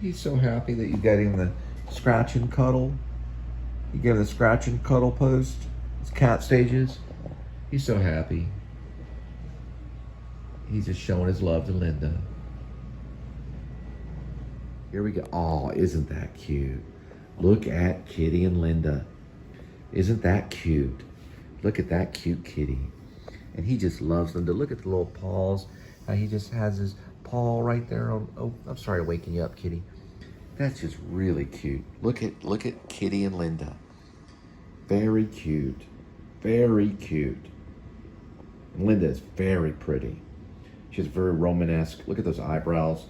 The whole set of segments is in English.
He's so happy that you got him the scratch and cuddle. You gave him the scratch and cuddle post. His cat stages. He's so happy. He's just showing his love to Linda. Here we go. Oh, isn't that cute? Look at Kitty and Linda. Isn't that cute? Look at that cute kitty. And he just loves Linda. Look at the little paws. How he just has his paw right there on. Oh, I'm sorry to waken you up, Kitty. That's just really cute. Look at Kitty and Linda. Very cute. Very cute. Linda is very pretty. She's very Romanesque. Look at those eyebrows.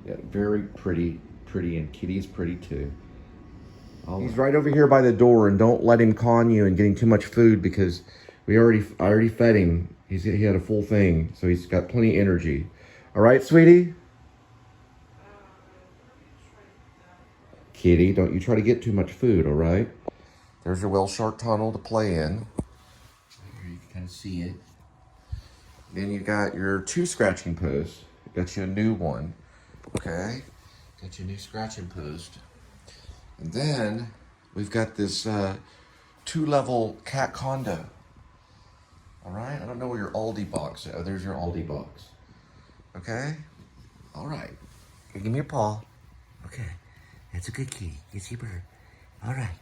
Yeah, very pretty, and Kitty's pretty too. He's right over here by the door, and don't let him con you and getting too much food because I already fed him. He had a full thing, so he's got plenty of energy. All right, sweetie? Kitty, don't you try to get too much food, all right? There's your whale shark tunnel to play in. Here you can kind of see it. Then you got your 2 scratching posts. Got you a new one, okay? Got your new scratching post. And then we've got this 2-level cat condo. All right, I don't know where your Aldi box is. Oh, there's your Aldi box. Okay? All right. Here, give me your paw. Okay. That's a good kitty. Yes, you bird. All right.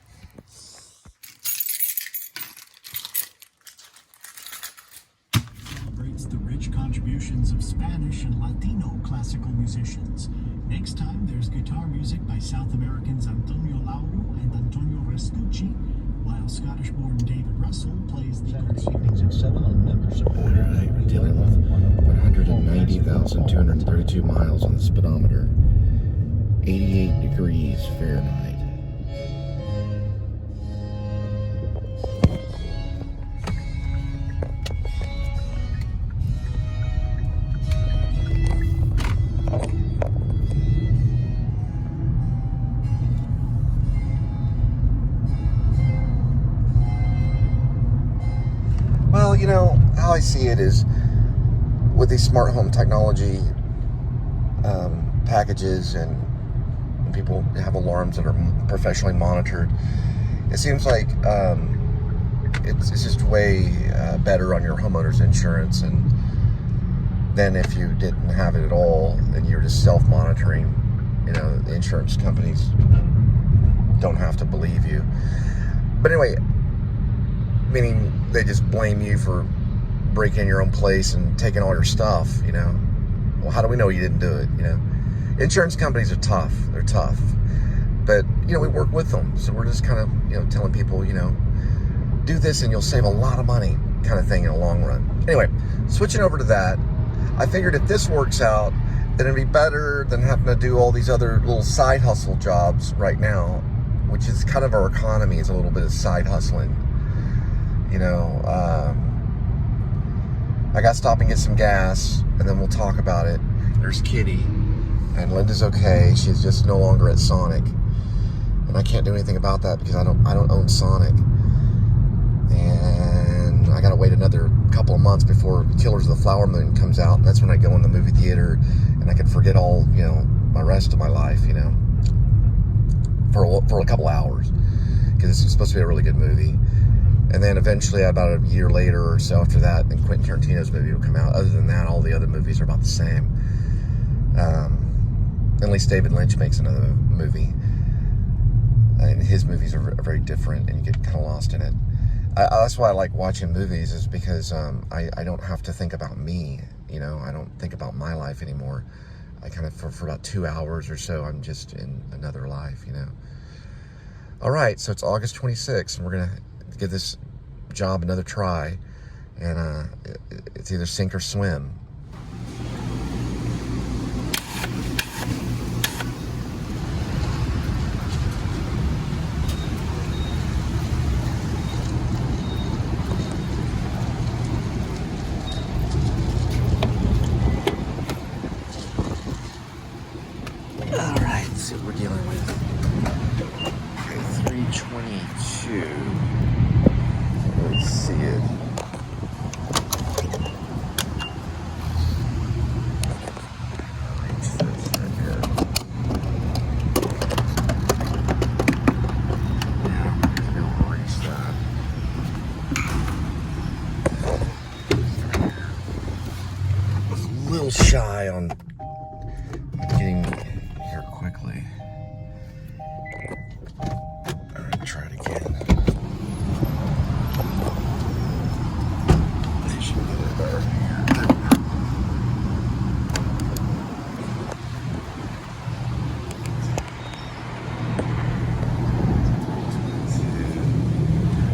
Celebrates the rich contributions of Spanish and Latino classical musicians. Next time, there's guitar music by South Americans Antonio Lauro and Antonio Restucci, while Scottish-born David Russell plays the evenings at 7 on member-supported. All right, we're dealing with 190,232 miles on the speedometer. 88 degrees Fahrenheit. Well, you know, how I see it is with these smart home technology packages and people have alarms that are professionally monitored, it seems like it's just way better on your homeowner's insurance, and then if you didn't have it at all, then you're just self-monitoring. You know, the insurance companies don't have to believe you. But anyway, meaning they just blame you for breaking your own place and taking all your stuff, you know. Well, how do we know you didn't do it, you know? Insurance companies are tough. They're tough. But, you know, we work with them. So we're just kind of, you know, telling people, you know, do this and you'll save a lot of money kind of thing in the long run. Anyway, switching over to that, I figured if this works out, then it'd be better than having to do all these other little side hustle jobs right now, which is kind of our economy, is a little bit of side hustling. You know, I got to stop and get some gas, and then we'll talk about it. There's Kitty, and Linda's okay. She's just no longer at Sonic, and I can't do anything about that because I don't own Sonic, and I got to wait another couple of months before Killers of the Flower Moon comes out, and that's when I go in the movie theater, and I can forget all, you know, my rest of my life, you know, for a couple hours, because it's supposed to be a really good movie. And then eventually, about a year later or so after that, then Quentin Tarantino's movie will come out. Other than that, all the other movies are about the same. At least David Lynch makes another movie. And his movies are very different, and you get kind of lost in it. That's why I like watching movies, is because I don't have to think about me. You know, I don't think about my life anymore. I kind of, for about 2 hours or so, I'm just in another life, you know. All right, so it's August 26th, and we're going to give this job another try, and it's either sink or swim. All right, let's see what we're dealing with. Okay, 322. Let's see it. little shy on getting here quickly. All right, try it again. They should get it better here.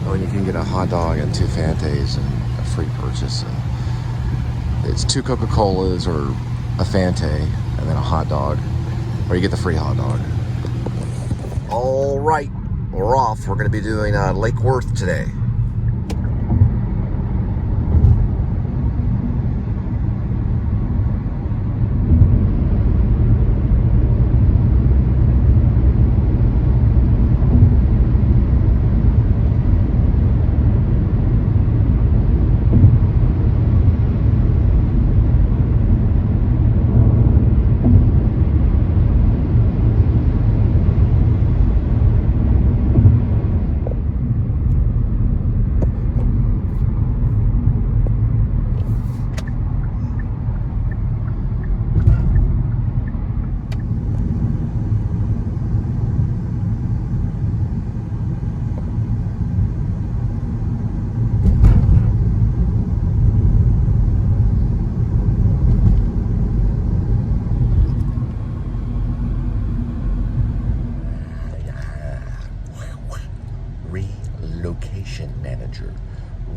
Oh, and you can get a hot dog and 2 Fantas and a free purchase. And it's 2 Coca-Colas or a Fanta and then a hot dog, or you get the free hot dog. All right, we're off. We're going to be doing Lake Worth today.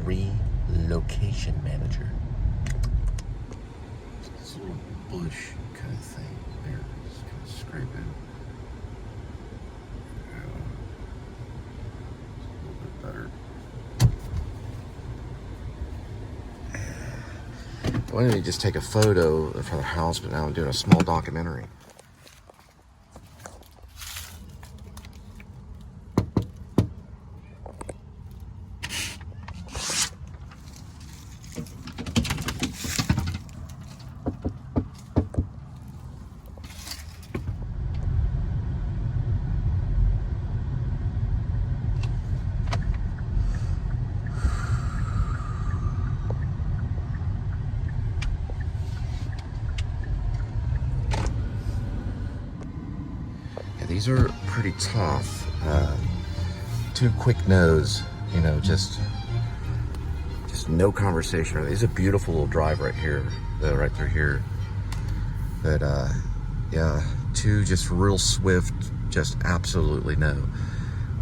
Relocation manager. This little bush kind of thing there. Just kind of scrape it. A little bit better. I wanted to just take a photo for the house, but now I'm doing a small documentary. These are pretty tough. 2 quick no's, you know, just no conversation. This is a beautiful little drive right here, right through here. But yeah, 2 just real swift, just absolutely no.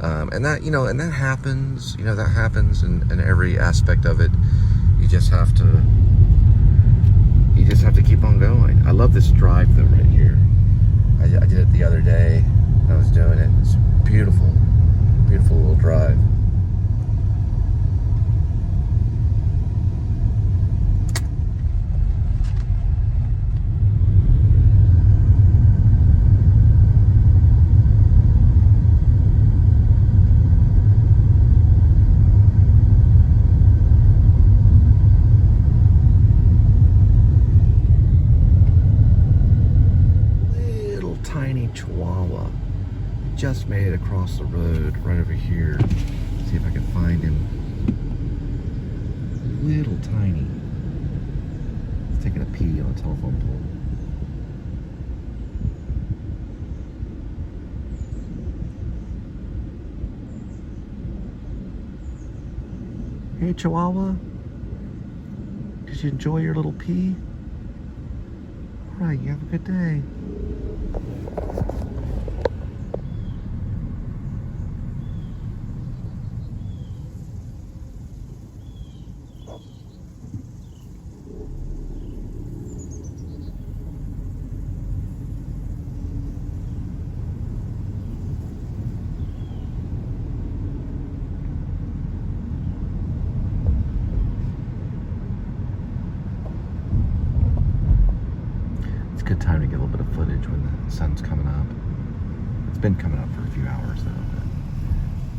And that, you know, and that happens. You know, that happens in every aspect of it. You just have to keep on going. I love this drive though right here. I did it the other day. I was doing it. It's beautiful, beautiful little drive. Little tiny Chihuahua. Just made it across the road right over here. See if I can find him. Little tiny. He's taking a pee on a telephone pole. Hey Chihuahua, did you enjoy your little pee? All right, you have a good day. Good time to get a little bit of footage when the sun's coming up. It's been coming up for a few hours though, but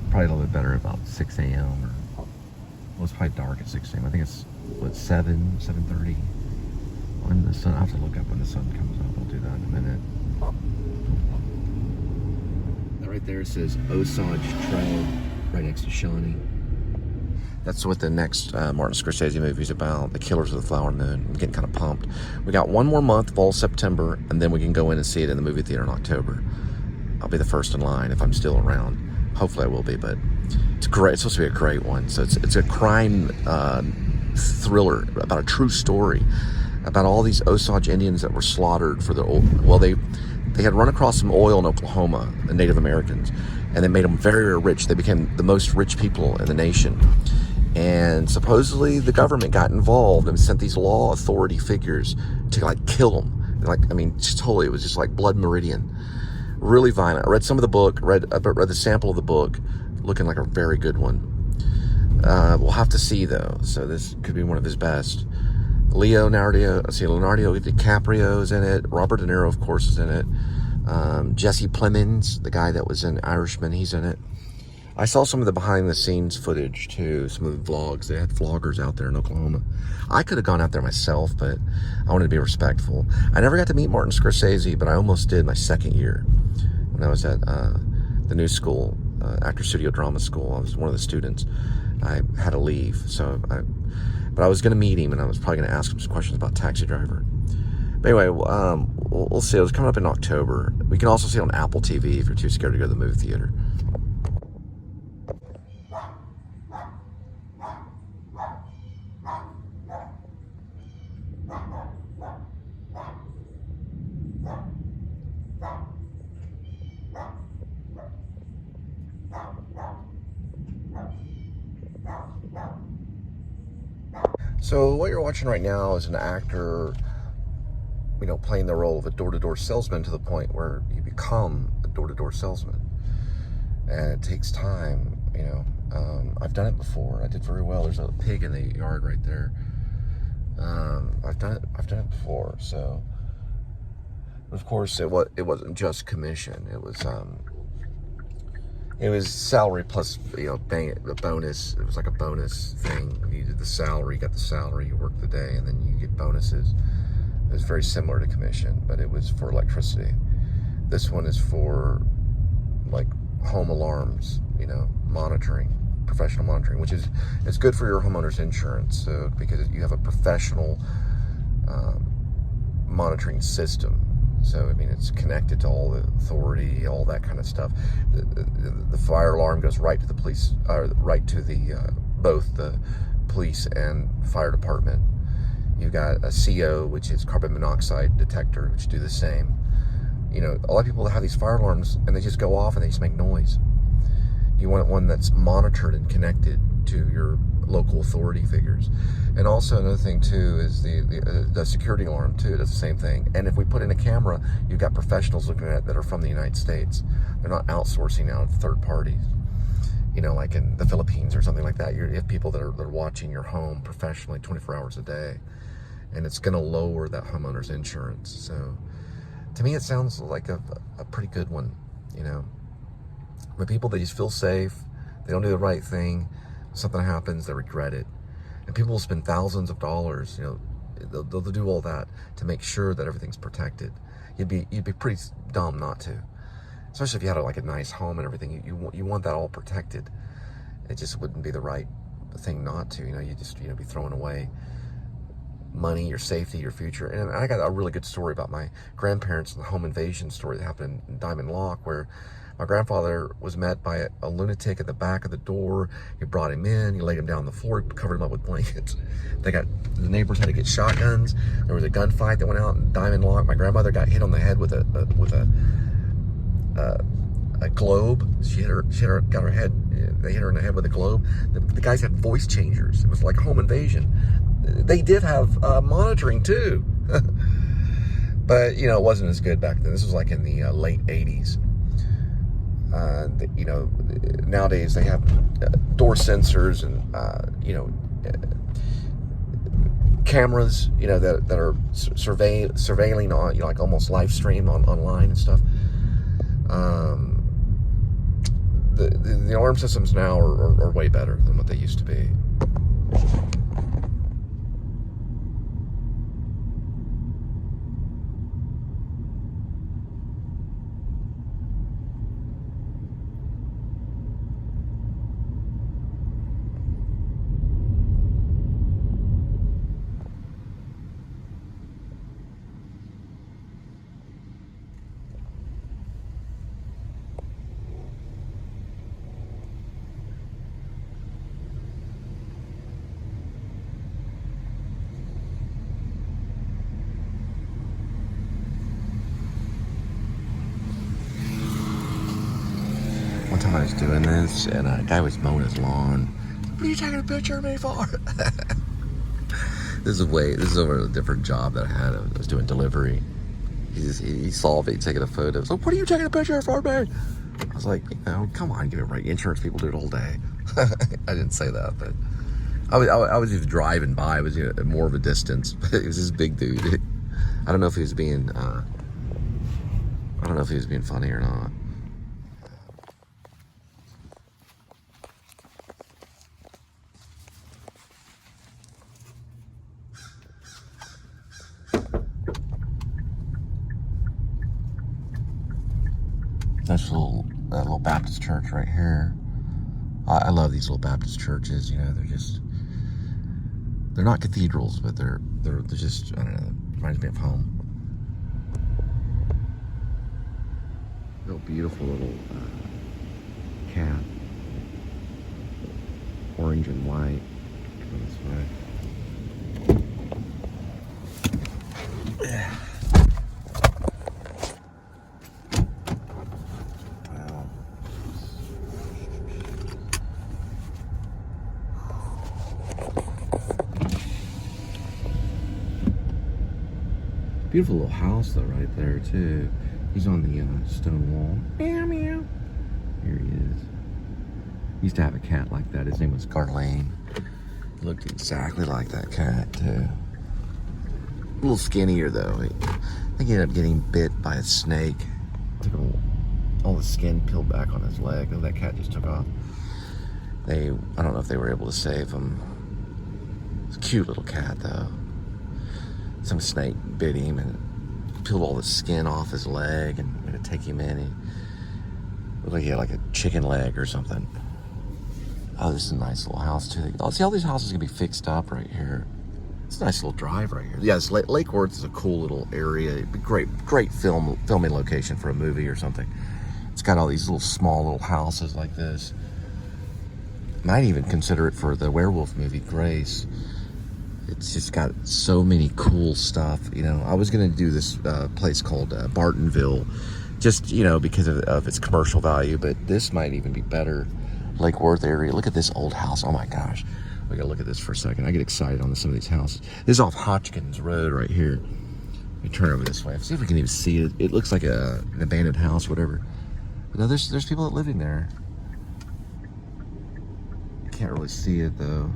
probably a little bit better about 6 a.m. or, well, it's probably dark at 6 a.m. I think it's, what, 7:30 when the sun, I'll have to look up when the sun comes up. I'll do that in a minute. Now right there it says Osage Trail right next to Shawnee. That's what the next Martin Scorsese movie is about, The Killers of the Flower Moon. I'm getting kind of pumped. We got one more month of all September, and then we can go in and see it in the movie theater in October. I'll be the first in line if I'm still around. Hopefully I will be, but it's great. It's supposed to be a great one. So it's a crime thriller about a true story about all these Osage Indians that were slaughtered for their oil. Well, they had run across some oil in Oklahoma, the Native Americans, and they made them very, very rich. They became the most rich people in the nation. And supposedly the government got involved and sent these law authority figures to like kill them. Like, I mean, totally, it was just like Blood Meridian. Really violent. I read some of the book, read the sample of the book, looking like a very good one. We'll have to see though. So this could be one of his best. Leonardo DiCaprio is in it. Robert De Niro, of course, is in it. Jesse Plemons, the guy that was in Irishman, he's in it. I saw some of the behind-the-scenes footage, too, some of the vlogs. They had vloggers out there in Oklahoma. I could have gone out there myself, but I wanted to be respectful. I never got to meet Martin Scorsese, but I almost did my second year when I was at the new school, Actor Studio Drama School. I was one of the students. I had to leave, but I was going to meet him, and I was probably going to ask him some questions about Taxi Driver. But anyway, we'll see. It was coming up in October. We can also see it on Apple TV if you're too scared to go to the movie theater. So what you're watching right now is an actor, playing the role of a door-to-door salesman to the point where you become a door-to-door salesman. And it takes time, I've done it before. I did very well. There's a pig in the yard right there. I've done it before. So, of course, it wasn't just commission. It was salary plus, the bonus. It was like a bonus thing. You did the salary, you got the salary, you worked the day, and then you get bonuses. It was very similar to commission, but it was for electricity. This one is for, like, home alarms, monitoring, professional monitoring, which is, it's good for your homeowner's insurance, because you have a professional monitoring system. So, I mean, it's connected to all the authority, all that kind of stuff. The fire alarm goes right to the police, or right to the both the police and fire department. You've got a CO, which is carbon monoxide detector, which do the same. A lot of people have these fire alarms, and they just go off, and they just make noise. You want one that's monitored and connected to your local authority figures. And also another thing too is the security alarm too does the same thing. And if we put in a camera, you've got professionals looking at it that are from the United States. They're not outsourcing out to third parties, like in the Philippines or something like that. You have people that are watching your home professionally 24 hours a day, and it's going to lower that homeowner's insurance. So to me, it sounds like a pretty good one. When people, they just feel safe, they don't do the right thing, something happens, they regret it. And people will spend thousands of dollars, they'll do all that to make sure that everything's protected. You'd be pretty dumb not to. Especially if you had like a nice home and everything, you want that all protected. It just wouldn't be the right thing not to. You just be throwing away money, your safety, your future. And I got a really good story about my grandparents and the home invasion story that happened in Diamond Lock, where my grandfather was met by a lunatic at the back of the door. He brought him in, he laid him down on the floor, covered him up with blankets. The neighbors had to get shotguns. There was a gunfight that went out in Diamond Lock. My grandmother got hit on the head with a globe. Got her head, they hit her in the head with a globe. The guys had voice changers. It was like home invasion. They did have monitoring too. But, it wasn't as good back then. This was like in the late 80s. Nowadays they have door sensors and, cameras, that are surveilling on, like almost live stream online and stuff. The alarm systems now are way better than what they used to be. time I was doing this, and a guy was mowing his lawn. What are you taking a picture of me for? This is over a different job that I had. I was doing delivery. He saw me taking a photo. So, what are you taking a picture for me? I was like, come on, get it right. Insurance people do it all day. I didn't say that, but I was just driving by. It was more of a distance, but it was this big dude. I don't know if he was being funny or not. That's that little Baptist church right here. I love these little Baptist churches. They're not cathedrals, but they're just, I don't know, reminds me of home. Real beautiful little cat, orange and white. This way. Beautiful little house though, right there too. He's on the stone wall. Meow meow. Here he is. He used to have a cat like that. His name was Garlane. He looked exactly like that cat too. A little skinnier though. I think he ended up getting bit by a snake. Took all the skin peeled back on his leg. Oh, that cat just took off. I don't know if they were able to save him. It's a cute little cat though. Some snake bit him and peeled all the skin off his leg and had to take him in. He looked like he had like a chicken leg or something. Oh, this is a nice little house too. Oh, see, all these houses are gonna be fixed up right here. It's a nice little drive right here. Yeah, Lake Worth is a cool little area. It'd be great filming location for a movie or something. It's got all these small little houses like this. Might even consider it for the werewolf movie Grace. It's just got so many cool stuff. I was gonna do this place called Bartonville, just because of its commercial value, but this might even be better. Lake Worth area. Look at this old house. Oh my gosh, we gotta look at this for a second. I get excited on some of these houses. This is off Hodgkins Road right here. Let me turn over this way. See if we can even see it. It looks like an abandoned house, whatever. But no, there's people that live in there. Can't really see it though.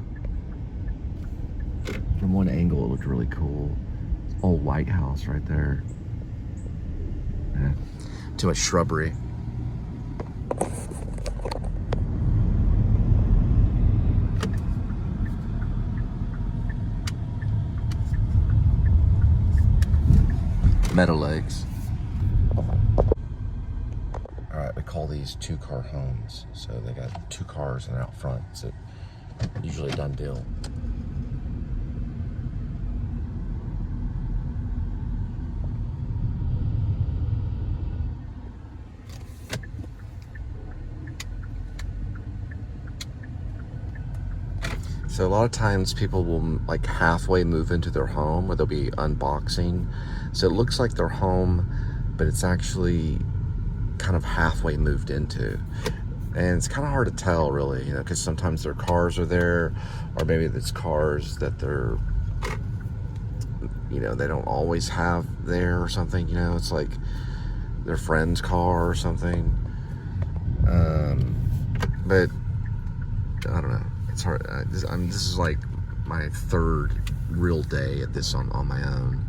From one angle, it looked really cool. Old White House right there. Yeah. Too much shrubbery. Meadow Lakes. All right, we call these 2-car homes. So they got 2 cars and they're out front. It's usually a done deal. So a lot of times people will halfway move into their home, where they'll be unboxing. So it looks like their home, but it's actually kind of halfway moved into. And it's kind of hard to tell really, because sometimes their cars are there, or maybe it's cars that they're, they don't always have there or something, it's like their friend's car or something. But I don't know. It's hard. This is like my 3rd real day at this on my own.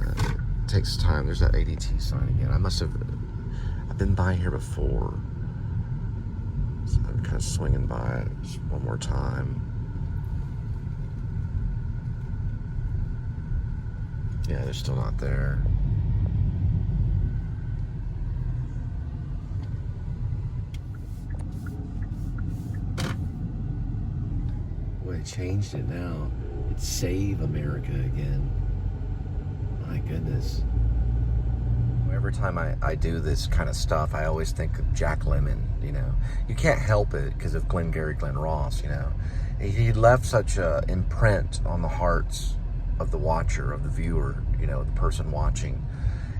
It takes time. There's that A.D.W.C sign again. I've been by here before. So I'm kind of swinging by it just one more time. Yeah, they're still not there. Boy, they changed it now. It's Save America again. My goodness. Every time I do this kind of stuff, I always think of Jack Lemmon, You can't help it because of Glenn Ross, He left such an imprint on the hearts of the watcher, of the viewer, the person watching.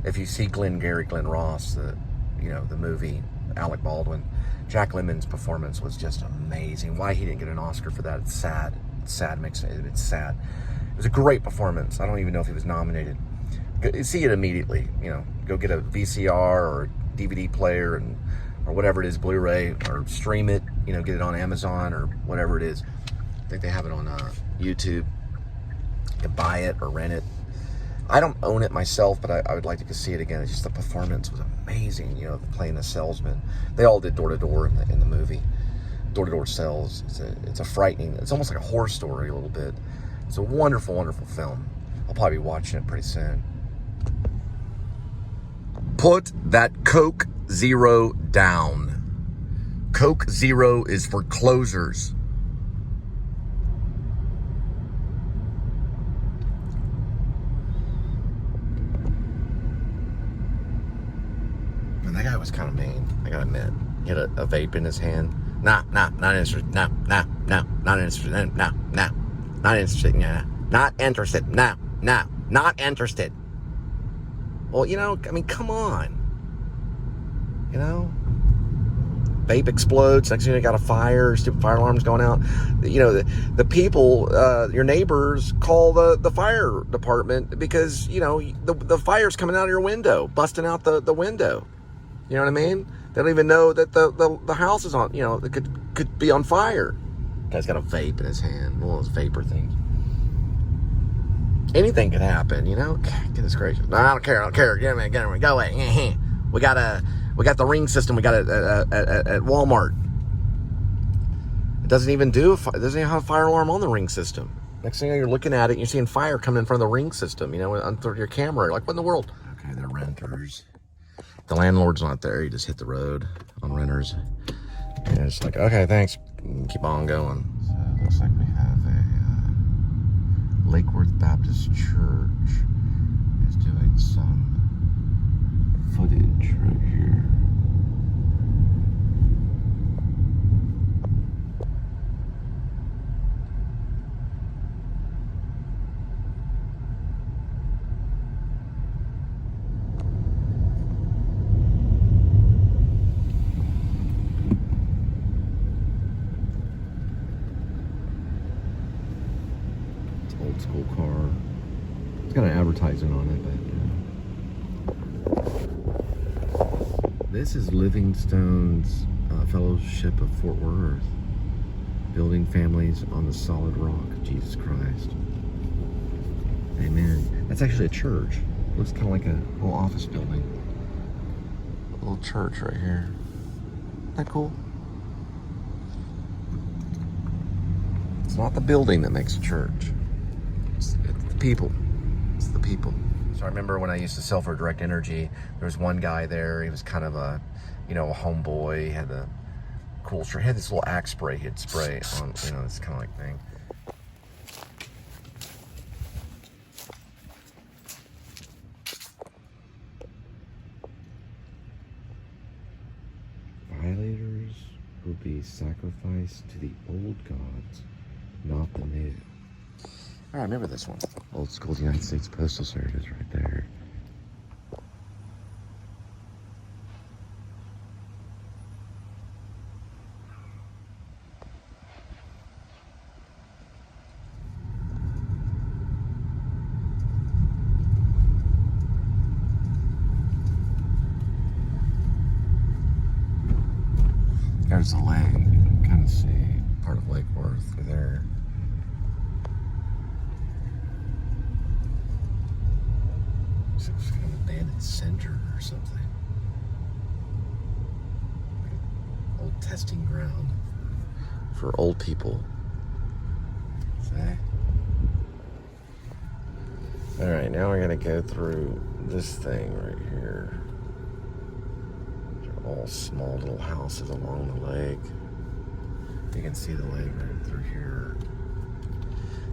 If you see Glenn Ross, the movie, Alec Baldwin, Jack Lemmon's performance was just amazing. Why he didn't get an Oscar for that, it's sad. It's sad, it's sad. It was a great performance. I don't even know if he was nominated. See it immediately, you know, go get a VCR or DVD player or whatever it is, Blu-ray, or stream it, you know, get it on Amazon or whatever it is. I think they have it on YouTube. You can buy it or rent it. I don't own it myself, but I would like to see it again. It's just the performance was amazing, you know, playing the salesman. They all did door-to-door in the movie. Door-to-door sales. It's a frightening, it's almost like a horror story a little bit. It's a wonderful, wonderful film. I'll probably be watching it pretty soon. Put that Coke Zero down. Coke Zero is for closers. Man, that guy was kind of mean, I gotta admit. He had a vape in his hand. Not interested. Not interested. Not interested. Not interested. Not interested. Well, you know, I mean, come on. You know? Vape explodes. Next thing you got a fire. Stupid fire alarm's going out. You know, the people, your neighbors, call the fire department because, you know, the fire's coming out of your window, busting out the window. You know what I mean? They don't even know that the house is on, you know, it could be on fire. Guy's got a vape in his hand. One of those vapor things. Anything could happen, you know? Goodness gracious. No, I don't care. Get him, go away. We got the ring system. We got it at Walmart. It doesn't even have a fire alarm on the ring system. Next thing you know, you're looking at it and you're seeing fire coming in front of the ring system, you know, on your camera. You're like, what in the world? Okay, they're renters. The landlord's not there. He just hit the road on renters. And it's like, okay, thanks. Keep on going. So it looks like we have a Lake Worth Baptist Church is doing some footage right here. Old school car. It's got an advertising on it, but this is Livingstone's Fellowship of Fort Worth, building families on the solid rock. Jesus Christ. Amen. That's actually a church. Looks kind of like a little office building. A little church right here. Isn't that cool? It's not the building that makes a church. It's the people. It's the people. So I remember when I used to sell for Direct Energy, there was one guy there. He was kind of a, you know, a homeboy. He had a cool shirt. He had this little axe spray he'd spray on, you know, this kind of like thing. Violators will be sacrificed to the old gods, not the new. I remember this one. Old school United States Postal Service right there. There's the lake. You can kind of see part of Lake Worth through there. It's kind of an abandoned center or something. Like an old testing ground for old people. See? Alright, now we're going to go through this thing right here. All small little houses along the lake. You can see the lake right through here.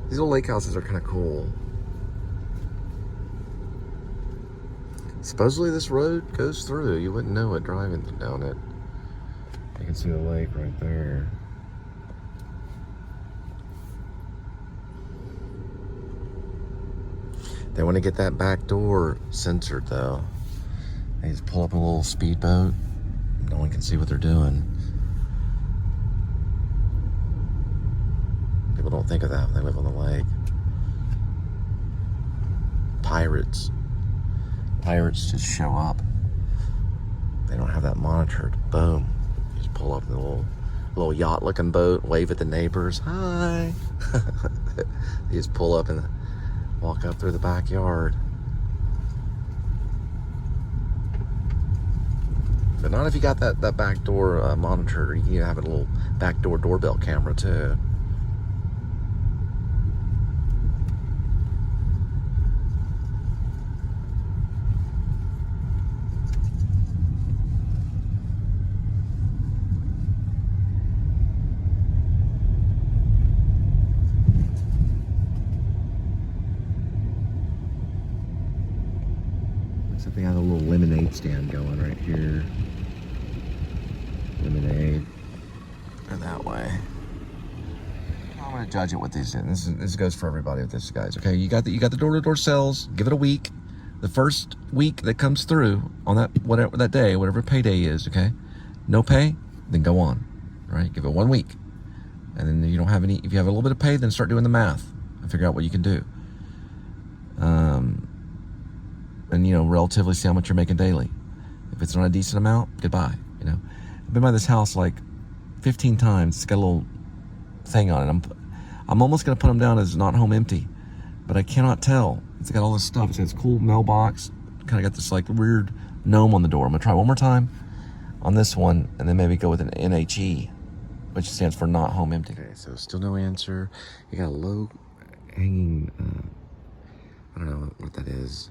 These little lake houses are kind of cool. Supposedly this road goes through. You wouldn't know it driving down it. You can see the lake right there. They want to get that back door censored though. They just pull up a little speedboat. No one can see what they're doing. don't think of that when they live on the lake. Pirates just show up. They don't have that monitored. Boom. You just pull up in the little yacht-looking boat, wave at the neighbors. Hi. You just pull up and walk up through the backyard. But not if you got that back door monitored. You can have a little back door doorbell camera too. Looks like they have a little lemonade stand going right here. Lemonade. Or that way. I'm gonna judge it with these. This goes for everybody with this, guys. Okay, you got the door-to-door sales. Give it a week. The first week that comes through on that day, whatever payday is, okay. No pay, then go on. All right, give it 1 week, and then you don't have any. If you have a little bit of pay, then start doing the math and figure out what you can do. And relatively see how much you're making daily. If it's not a decent amount, goodbye. I've been by this house like 15 times. It's got a little thing on it. I'm almost gonna put them down as not home empty, but I cannot tell. It's got all this stuff. It says cool mailbox. Kind of got this like weird gnome on the door. I'm gonna try one more time on this one, and then maybe go with an NHE, which stands for not home empty. Okay, so still no answer. You got a low hanging, I don't know what that is,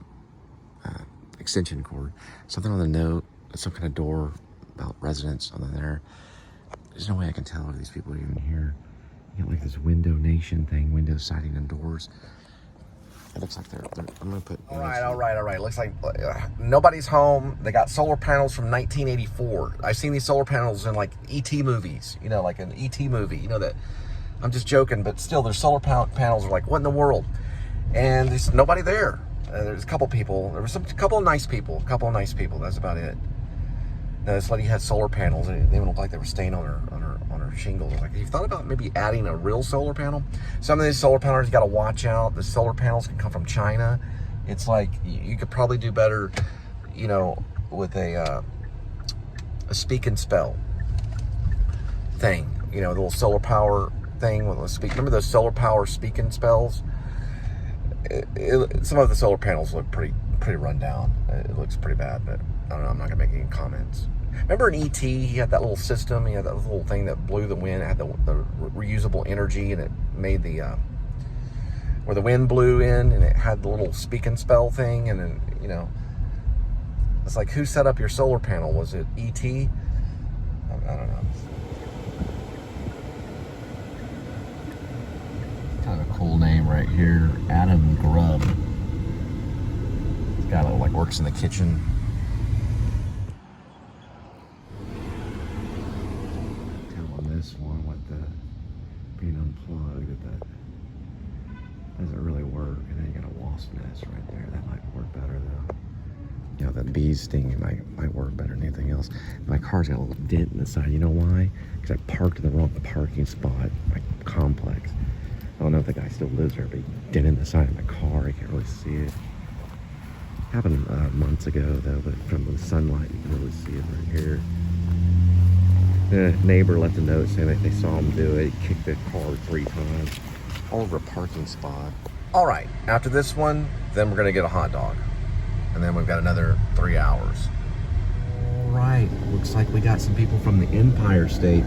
extension cord. Something on the note, some kind of door about residence on there. There's no way I can tell if these people are even here. You got like this window nation thing, window siding and doors. It looks like they're I'm gonna put. All right. Looks like nobody's home. They got solar panels from 1984. I've seen these solar panels in like E.T. movies. Like an E.T. movie. That. I'm just joking, but still, their solar panels are like, what in the world? And there's nobody there. There's a couple people. There was a couple of nice people. That's about it. Now, this lady had solar panels, and they looked like they were staying on her shingles. Like, you thought about maybe adding a real solar panel? Some of these solar panels you got to watch out. The solar panels can come from China. It's like you could probably do better, with a speak and spell thing. The little solar power thing with a speak. Remember those solar power speak and spells? Some of the solar panels look pretty run down. It looks pretty bad, but I don't know. I'm not gonna make any comments. Remember in E.T., he had that little system. He had that little thing that blew the wind. It had the reusable energy, and it made the where the wind blew in, and it had the little speak and spell thing. And then it's like, who set up your solar panel? Was it E.T.? I don't know. Kind of a cool name right here, Adam Grubb. This guy like works in the kitchen. This one with the being unplugged, that doesn't really work. And then you got a wasp nest right there. That might work better though. That bee sting might work better than anything else. My car's got a little dent in the side. You know why? Because I parked in the wrong parking spot, my complex. I don't know if the guy still lives there, but he dented the side of my car. I can't really see it. Happened months ago though, but from the sunlight you can really see it right here. The neighbor left a note saying that they saw him do it. He kicked the car 3 times all over a parking spot. All right, after this one, then we're gonna get a hot dog. And then we've got another 3 hours. All right, looks like we got some people from the Empire State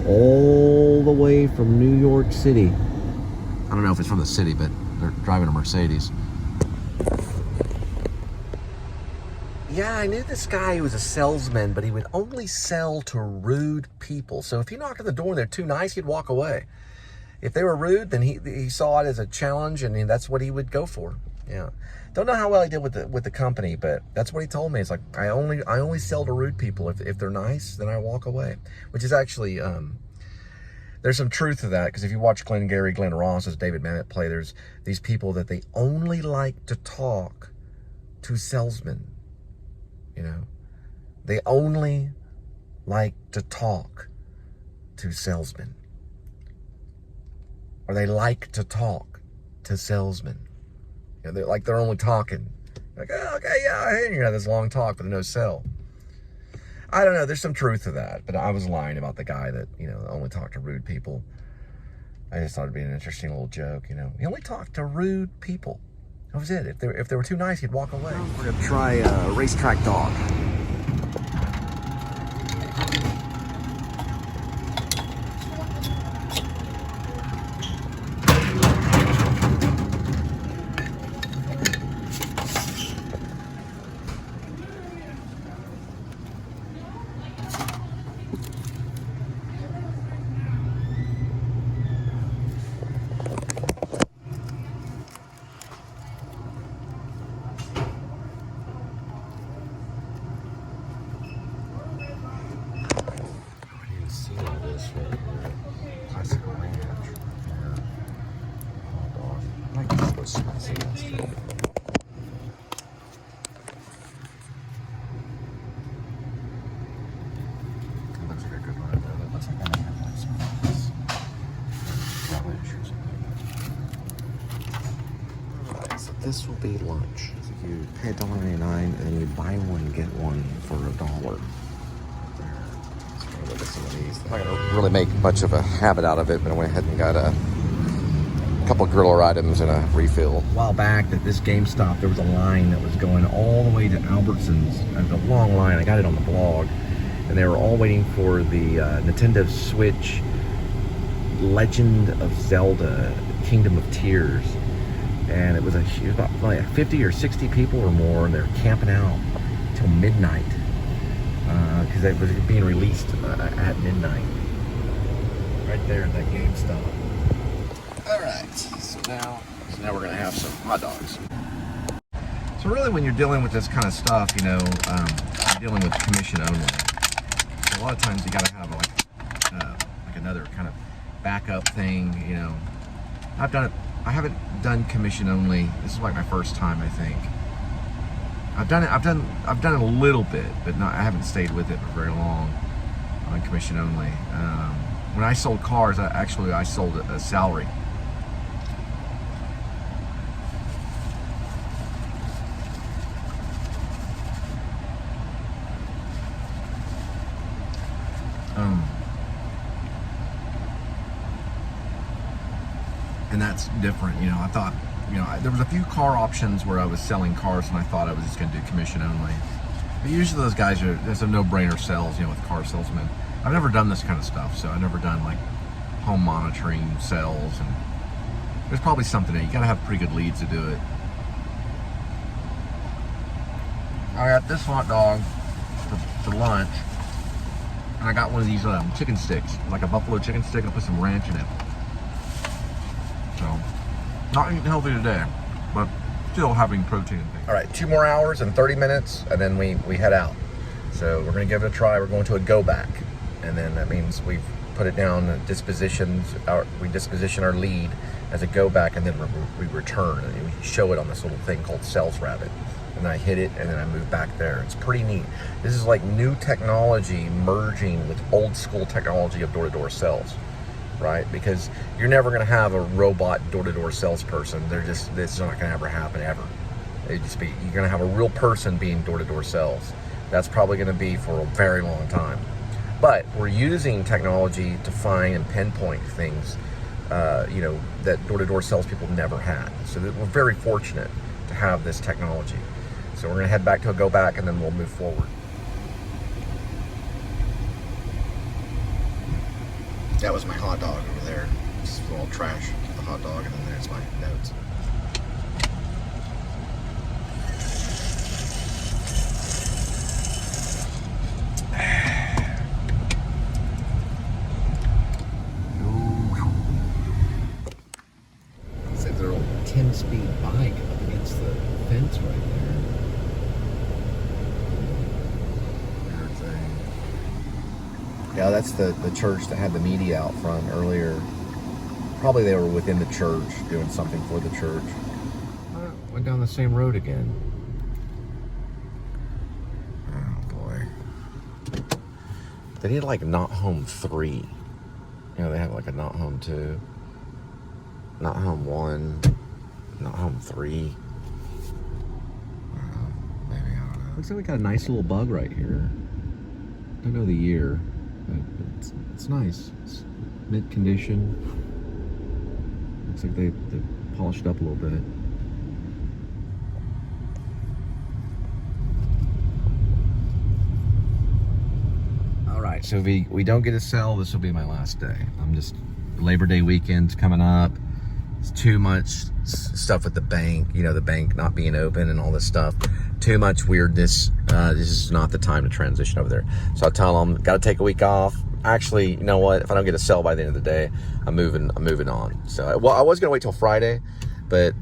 all the way from New York City. I don't know if it's from the city, but they're driving a Mercedes. Yeah, I knew this guy who was a salesman, but he would only sell to rude people. So if you knocked on the door and they're too nice, he'd walk away. If they were rude, then he saw it as a challenge, and that's what he would go for. Yeah, don't know how well he did with the company, but that's what he told me. It's like, I only sell to rude people. If they're nice, then I walk away. Which is actually there's some truth to that, because if you watch Glenn Ross as David Mamet play, there's these people that they only like to talk to salesmen. They only like to talk to salesmen. or they like to talk to salesmen. You know, they're only talking. Like, oh, okay, yeah, hey, you know, this long talk with no sell. I don't know, there's some truth to that, but I was lying about the guy that, you know, only talked to rude people. I just thought it'd be an interesting little joke, you know. He only talked to rude people. That was it. If they were too nice, he'd walk away. We're gonna try a racetrack dog. Classical ranch. I like this little spicy restaurant. It looks like a good one, though. It looks like I have like some nice relish or something. Alright, so this will be lunch. So you pay $1.99 and then you buy one, get one for $1. Look at some of these. I'm not gonna really make much of a habit out of it, but I went ahead and got a couple of griller items and a refill. A while back at this GameStop, there was a line that was going all the way to Albertsons. It was a long line. I got it on the blog, and they were all waiting for the Nintendo Switch Legend of Zelda Kingdom of Tears, and it was about like 50 or 60 people or more, and they're camping out till midnight. Because it was being released at midnight. Right there at that GameStop. Alright, so now we're going to have some hot dogs. So really when you're dealing with this kind of stuff, you know, you're dealing with commission only. So a lot of times you got to have like another kind of backup thing, you know. I haven't done commission only. This is like my first time, I think. I've done it a little bit, but I haven't stayed with it for very long on commission only. When I sold cars, I sold a salary. And that's different, you know. I thought, you know, there was a few car options where I was selling cars and I thought I was just going to do commission only. But usually those guys there's a no-brainer sales, you know, with car salesmen. I've never done this kind of stuff, so I've never done like home monitoring sales, and there's probably something in it. You got to have pretty good leads to do it. I got this hot dog for lunch, and I got one of these chicken sticks, like a buffalo chicken stick. I put some ranch in it. So, not eating healthy today, but still having protein and things. All right, 2 more hours and 30 minutes, and then we head out. So we're gonna give it a try. We're going to a go back, and then that means we've put it down, we disposition our lead as a go back, and then we return, and we show it on this little thing called Sales Rabbit. And I hit it, and then I move back there. It's pretty neat. This is like new technology merging with old school technology of door-to-door sales. Right? Because you're never going to have a robot door-to-door salesperson. This is not going to ever happen ever. You're going to have a real person being door-to-door sales. That's probably going to be for a very long time. But we're using technology to find and pinpoint things, you know, that door-to-door salespeople never had. So we're very fortunate to have this technology. So we're going to head back to a go back, and then we'll move forward. That was my hot dog over there. Just a little trash, the hot dog, and then there's my notes. It's a little 10-speed bike up against the fence right there. Yeah, that's the church that had the media out front earlier. Probably they were within the church doing something for the church. Went down the same road again. Oh boy. They need like Not Home 3. You know, they have like a Not Home 2. Not home 1, not home 3. Maybe, I don't know. Looks like we got a nice little bug right here. Don't know the year, but it's nice. It's mint condition. Looks like they polished up a little bit. All right, so if we don't get a cell, this will be my last day. I'm just, Labor Day weekend's coming up. It's too much stuff with the bank, you know, the bank not being open and all this stuff. Too much weirdness. This is not the time to transition over there. So I tell them, got to take a week off. Actually, you know what? If I don't get a cell by the end of the day, I'm moving on. So, well, I was gonna wait till Friday, but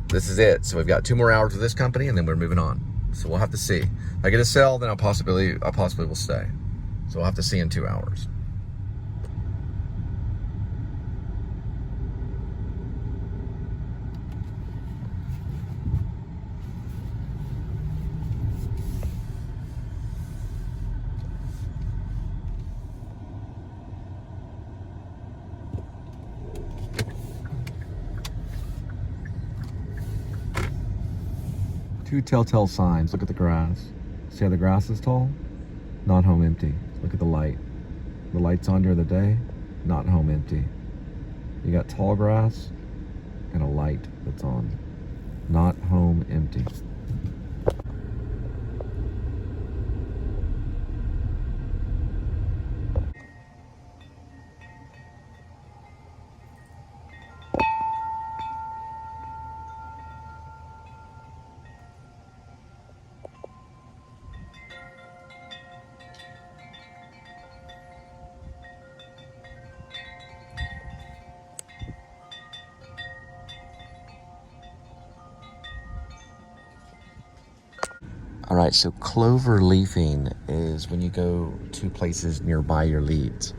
this is it. So we've got 2 more hours with this company, and then we're moving on. So we'll have to see. If I get a cell, then I possibly will stay. So we'll have to see in 2 hours. Two telltale signs. Look at the grass. See how the grass is tall? Not home empty. Look at the light. The light's on during the day, not home empty. You got tall grass and a light that's on. Not home empty. All right, so clover leafing is when you go to places nearby your leads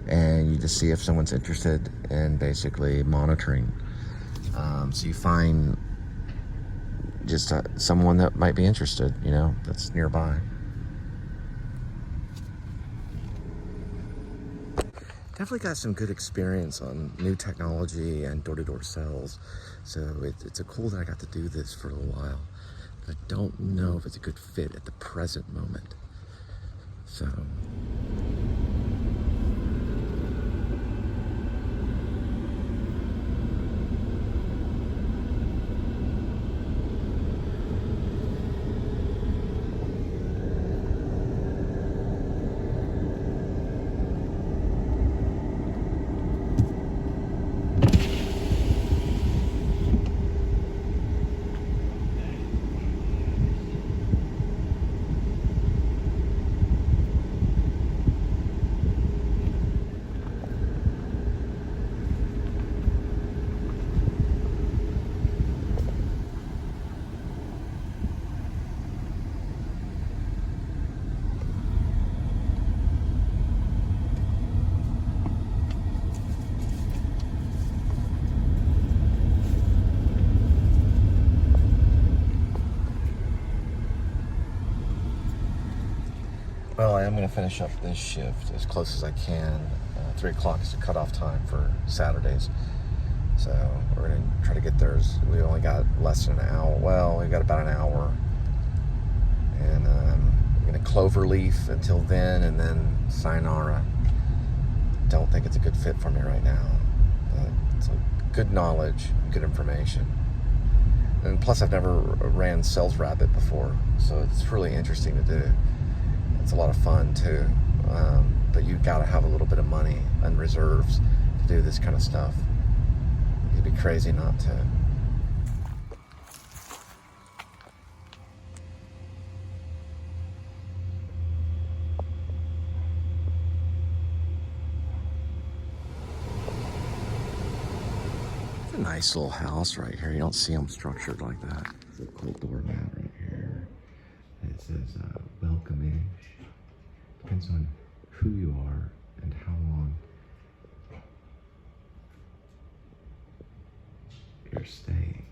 and you just see if someone's interested in basically monitoring. So you find just someone that might be interested, you know, that's nearby. Definitely got some good experience on new technology and door-to-door sales. So it's a cool that I got to do this for a little while. I don't know if it's a good fit at the present moment. So. Well, I am going to finish up this shift as close as I can. 3 o'clock is the cutoff time for Saturdays. So we're going to try to get there. We only got less than an hour. Well, we got about an hour. And we're going to clover leaf until then, and then sayonara. Don't think it's a good fit for me right now. It's good knowledge, good information. And plus, I've never ran Sales Rabbit before, so it's really interesting to do. It's a lot of fun too, but you got to have a little bit of money and reserves to do this kind of stuff. You'd be crazy not to. It's a nice little house right here. You don't see them structured like that. It's a cool doormat right here. It says welcoming. Depends on who you are and how long you're staying.